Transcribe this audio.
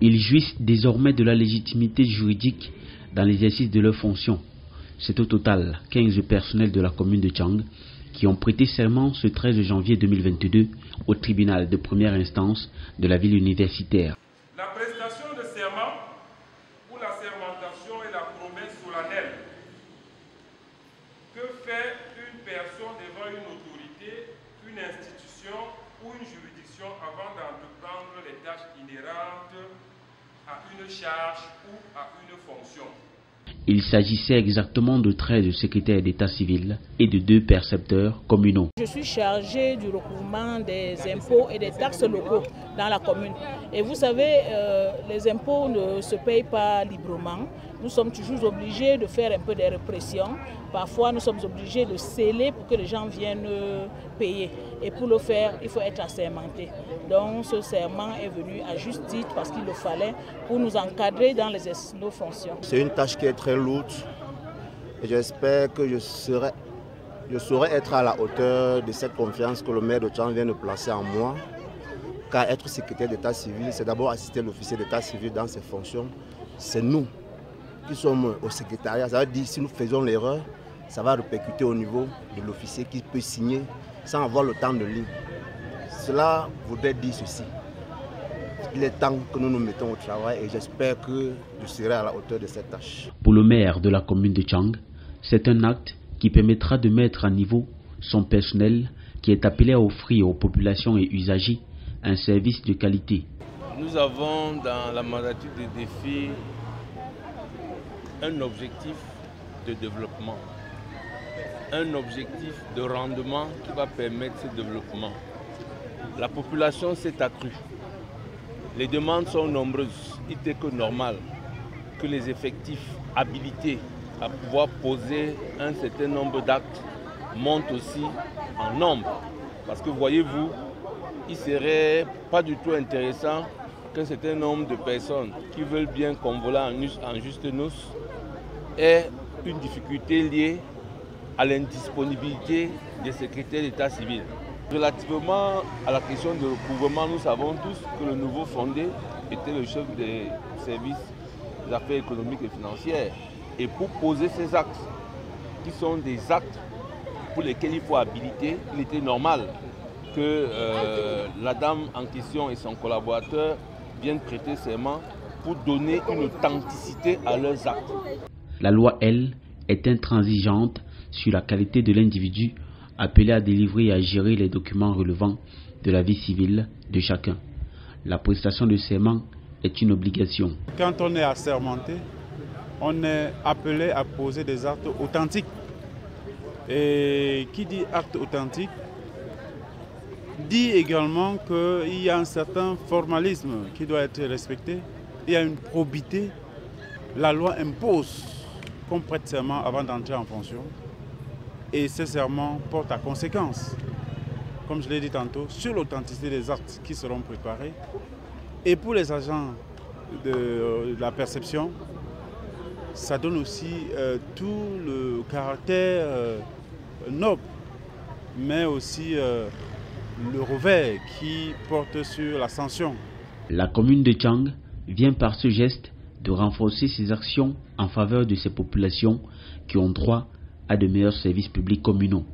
Ils jouissent désormais de la légitimité juridique dans l'exercice de leurs fonctions. C'est au total 15 personnels de la commune de Tchang qui ont prêté serment ce 13 janvier 2022 au tribunal de première instance de la ville universitaire. La prestation de serment ou la sermentation est la promesse solennelle que fait une personne devant une autorité, une institution ou une juridiction avant d'entreprendre les tâches inhérentes à une charge ou à une fonction. Il s'agissait exactement de 13 secrétaires d'état civil et de 2 percepteurs communaux. Je suis chargé du recouvrement des impôts et des taxes locaux dans la commune. Et vous savez, les impôts ne se payent pas librement. Nous sommes toujours obligés de faire un peu des répressions. Parfois, nous sommes obligés de sceller pour que les gens viennent payer. Et pour le faire, il faut être assermenté. Donc, ce serment est venu à juste titre parce qu'il le fallait pour nous encadrer dans l'exercice de nos fonctions. C'est une tâche qui est très lourde et j'espère que je saurai être à la hauteur de cette confiance que le maire de Tchang vient de placer en moi. Car être secrétaire d'état civil, c'est d'abord assister l'officier d'état civil dans ses fonctions. C'est nous qui sommes au secrétariat. Ça veut dire que si nous faisons l'erreur, ça va répercuter au niveau de l'officier qui peut signer sans avoir le temps de lire. Cela voudrait dire ceci. Il est temps que nous nous mettons au travail et j'espère que je serai à la hauteur de cette tâche. Pour le maire de la commune de Tchang, c'est un acte qui permettra de mettre à niveau son personnel qui est appelé à offrir aux populations et usagers un service de qualité. Nous avons dans la mandature des défis un objectif de développement, un objectif de rendement qui va permettre ce développement. La population s'est accrue. Les demandes sont nombreuses. Il était que normal que les effectifs habilités à pouvoir poser un certain nombre d'actes montent aussi en nombre. Parce que voyez-vous, il ne serait pas du tout intéressant qu'un certain nombre de personnes qui veulent bien convoler en juste noces aient une difficulté liée à l'indisponibilité des secrétaires d'état civil. Relativement à la question de recouvrement, nous savons tous que le nouveau fondé était le chef des services des affaires économiques et financières. Et pour poser ces actes, qui sont des actes pour lesquels il faut habiliter, il était normal que la dame en question et son collaborateur viennent prêter serment pour donner une authenticité à leurs actes. La loi, elle, est intransigeante sur la qualité de l'individu appelé à délivrer et à gérer les documents relevant de la vie civile de chacun. La prestation de serment est une obligation. Quand on est assermenté, on est appelé à poser des actes authentiques. Et qui dit acte authentique dit également qu'il y a un certain formalisme qui doit être respecté. Il y a une probité. La loi impose qu'on prête serment avant d'entrer en fonction. Et ce serment porte à conséquence, comme je l'ai dit tantôt, sur l'authenticité des actes qui seront préparés. Et pour les agents de la perception, ça donne aussi tout le caractère noble, mais aussi le revers qui porte sur la sanction. La commune de Tchang vient par ce geste de renforcer ses actions en faveur de ces populations qui ont droit à de meilleurs services publics communaux.